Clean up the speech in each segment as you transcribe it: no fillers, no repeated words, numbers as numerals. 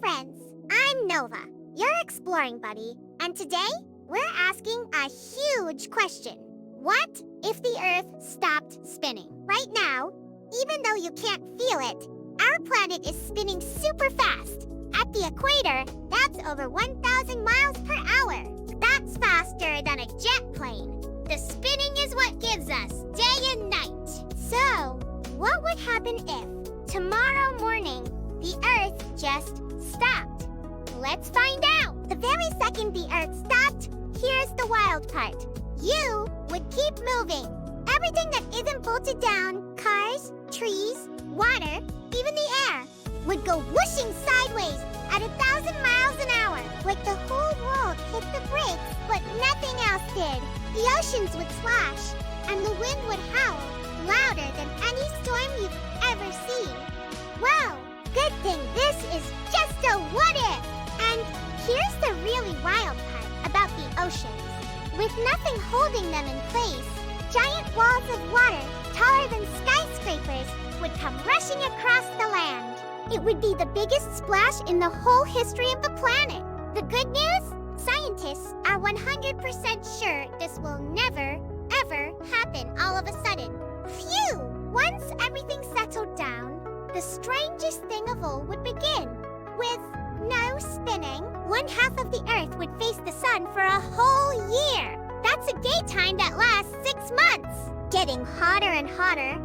friends, I'm Nova, your exploring buddy, and today we're asking a huge question. What if the Earth stopped spinning? Right now, even though you can't feel it, our planet is spinning super fast. At the equator, that's over 1,000 miles per hour. That's faster than a jet plane. The spinning is what gives us day and night. So, what would happen if tomorrow morning the Earth just stopped? Let's find out. The very second the Earth stopped, here's the wild part. You would keep moving. Everything that isn't bolted down, cars, trees, water, even the air, would go whooshing sideways at 1,000 miles an hour. Like the whole world hit the brakes, but nothing else did. The oceans would slash, and the wind would howl louder than any storm you've ever seen. Well, good thing this is just a what if. And here's the really wild part about the oceans. With nothing holding them in place, giant walls of water, taller than skyscrapers, would come rushing across the land. It would be the biggest splash in the whole history of the planet. The good news? Scientists are 100% sure this will never, ever happen all of a sudden. Phew! Once everything settled down, the strangest thing of all would begin. With no spinning, one half of the Earth would face the sun for a whole year. That's a daytime that lasts 6 months, getting hotter and hotter.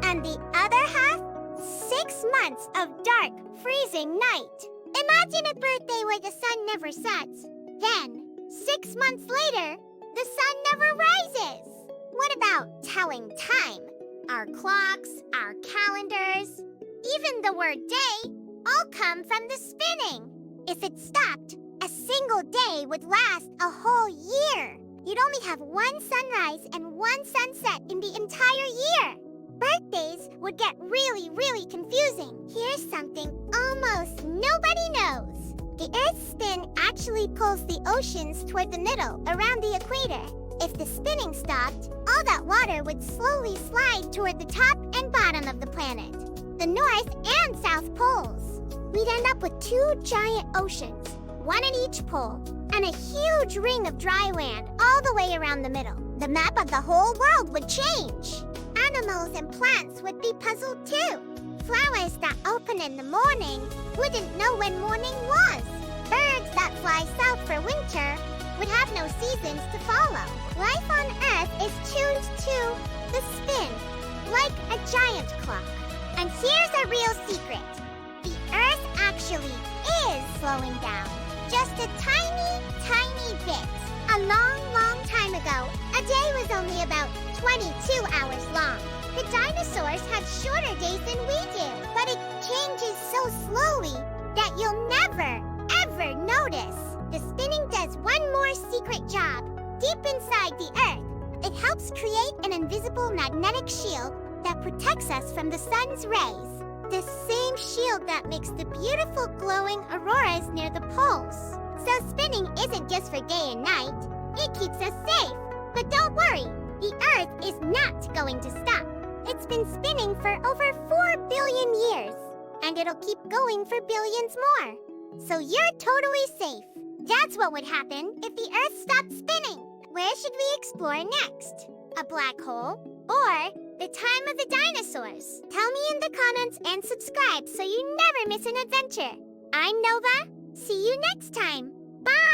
And the other half? 6 months of dark, freezing night. Imagine a birthday where the sun never sets. Then, 6 months later, the sun never rises. What about telling time? Our clocks, our calendars, even the word day, all come from the spinning. If it stopped, a single day would last a whole year. You'd only have one sunrise and one sunset in the entire year. Birthdays would get really, really confusing. Here's something almost nobody knows. The Earth's spin actually pulls the oceans toward the middle, around the equator. If the spinning stopped, all that water would slowly slide toward the top and bottom of the planet, the North and South Poles. We'd end up with 2 giant oceans, one at each pole, and a huge ring of dry land all the way around the middle. The map of the whole world would change. Animals and plants would be puzzled too. Flowers that open in the morning wouldn't know when morning was. Birds that fly south for winter would have no seasons to follow. Life on Earth is tuned to the spin, like a giant clock. And here's a real secret. The Earth actually is slowing down. Just a tiny, tiny bit. A long, long time ago, a day was only about 22 hours long. The dinosaurs had shorter days than we do, but it changes so slowly that you'll never, ever notice. The spinning does one more secret job. Deep inside the Earth, it helps create an invisible magnetic shield that protects us from the sun's rays. The same shield that makes the beautiful glowing auroras near the poles. So spinning isn't just for day and night. It keeps us safe. But don't worry, the Earth is not going to stop. It's been spinning for over 4 billion years, and it'll keep going for billions more. So you're totally safe. That's what would happen if the Earth stopped spinning. Where should we explore next? A black hole? Or the time of the dinosaurs? Tell me in the comments and subscribe so you never miss an adventure. I'm Nova. See you next time. Bye!